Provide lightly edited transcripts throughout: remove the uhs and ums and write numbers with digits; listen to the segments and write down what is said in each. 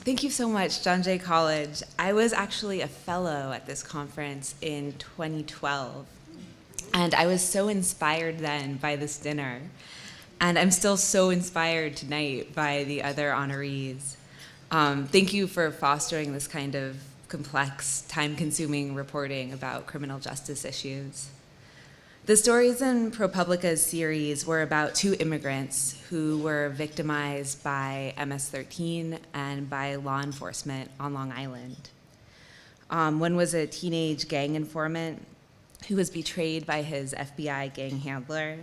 Thank you so much, John Jay College. I was actually a fellow at this conference in 2012, and I was so inspired then by this dinner, and I'm still so inspired tonight by the other honorees. Thank you for fostering this kind of complex, time-consuming reporting about criminal justice issues. The stories in ProPublica's series were about two immigrants who were victimized by MS-13 and by law enforcement on Long Island. One was a teenage gang informant who was betrayed by his FBI gang handler,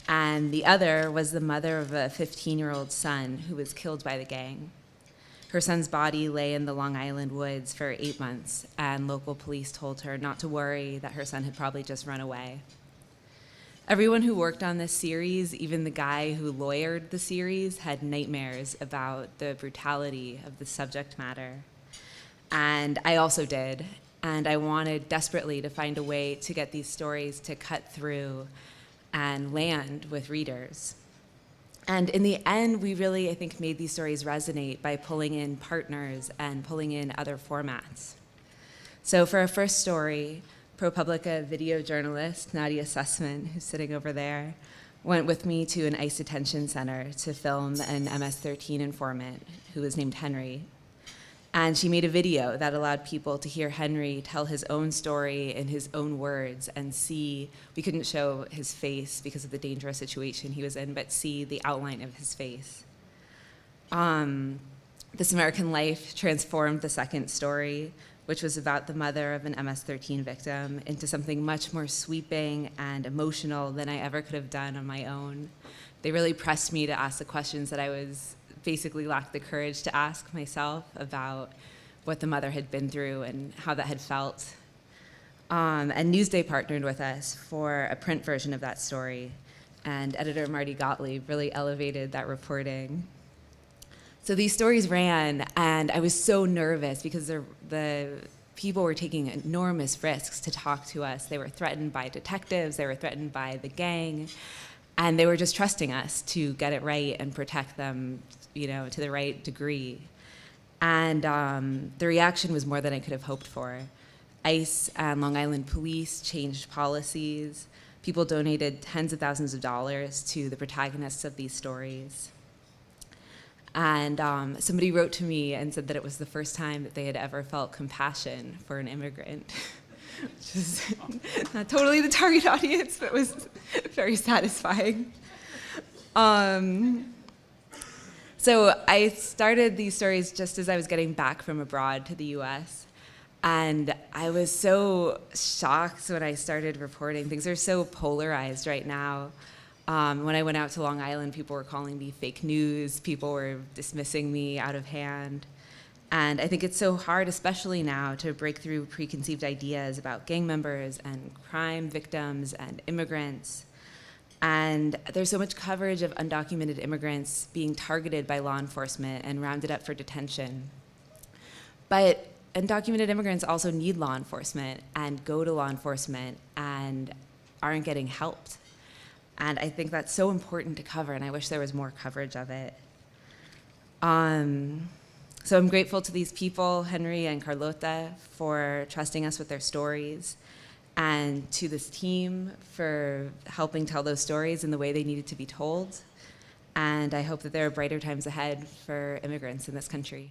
and the other was the mother of a 15-year-old son who was killed by the gang. Her son's body lay in the Long Island woods for 8 months, and local police told her not to worry, that her son had probably just run away. Everyone who worked on this series, even the guy who lawyered the series, had nightmares about the brutality of the subject matter. And I also did, and I wanted desperately to find a way to get these stories to cut through and land with readers. And in the end, we really, I think, made these stories resonate by pulling in partners and pulling in other formats. So for our first story, ProPublica video journalist Nadia Sussman, who's sitting over there, went with me to an ICE detention center to film an MS-13 informant who was named Henry. And she made a video that allowed people to hear Henry tell his own story in his own words and see, we couldn't show his face because of the dangerous situation he was in, but see the outline of his face. This American Life transformed the second story, which was about the mother of an MS-13 victim, into something much more sweeping and emotional than I ever could have done on my own. They really pressed me to ask the questions that I was basically lacked the courage to ask myself about what the mother had been through and how that had felt. And Newsday partnered with us for a print version of that story, and editor Marty Gottlieb really elevated that reporting. So these stories ran, and I was so nervous because the people were taking enormous risks to talk to us. They were threatened by detectives, they were threatened by the gang, and they were just trusting us to get it right and protect them, to the right degree. And the reaction was more than I could have hoped for. ICE and Long Island police changed policies. People donated tens of thousands of dollars to the protagonists of these stories. And somebody wrote to me and said that it was the first time that they had ever felt compassion for an immigrant, which is not totally the target audience, but was very satisfying. So I started these stories just as I was getting back from abroad to the US. And I was so shocked when I started reporting. Things are so polarized right now. When I went out to Long Island, people were calling me fake news. People were dismissing me out of hand. And I think it's so hard, especially now, to break through preconceived ideas about gang members and crime victims and immigrants. And there's so much coverage of undocumented immigrants being targeted by law enforcement and rounded up for detention. But undocumented immigrants also need law enforcement and go to law enforcement and aren't getting helped. And I think that's so important to cover, and I wish there was more coverage of it. So I'm grateful to these people, Henry and Carlota, for trusting us with their stories, and to this team for helping tell those stories in the way they needed to be told. And I hope that there are brighter times ahead for immigrants in this country.